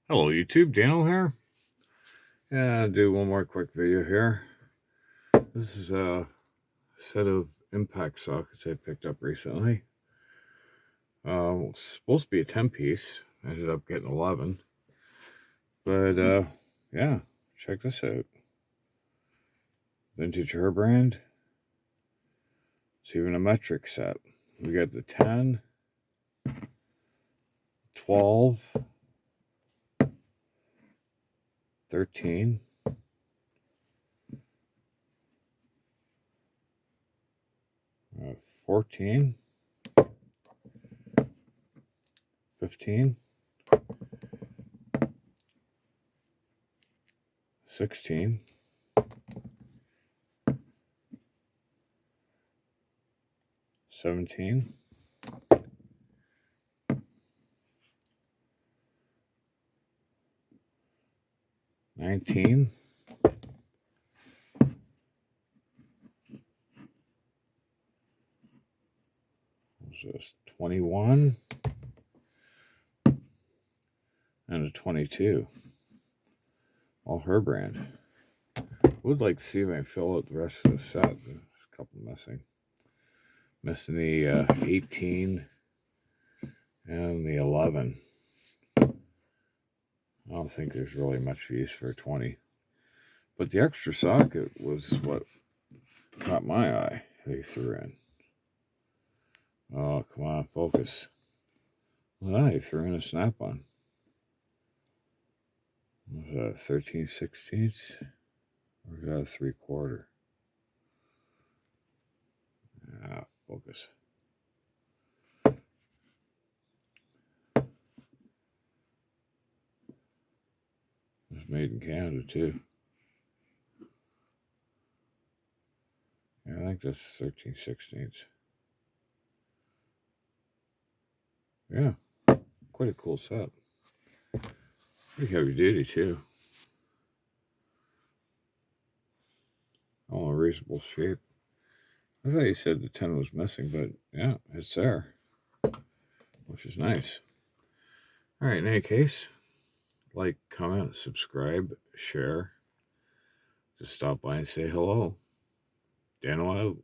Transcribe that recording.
Hello YouTube, Daniel here. Yeah, I'll do one more quick video here. This is a set of impact sockets I picked up recently. It's supposed to be a 10 piece. I ended up getting 11. But yeah, check this out. Vintage herbrand. It's even a metric set. We got the 10, 12, 13, 14, 15, 16, 17, 19, 21, and a 22. All herbrand. Would like to see if I can fill out the rest of the set. There's a couple missing. Missing the 18 and the 11. I don't think there's really much use for a 20. But the extra socket was what caught my eye. They threw in. Oh, come on, focus. Well, they threw in a snap-on. Was that a 13/16? Or was that a 3/4? Ah, focus. It was made in Canada too. Yeah, I think that's 13/16. Yeah, quite a cool set. Pretty heavy duty too. All in reasonable shape. I thought you said the 10 was missing, but yeah, it's there, which is nice. All right, in any case, like, comment, subscribe, share. Just stop by and say hello. Daniel out.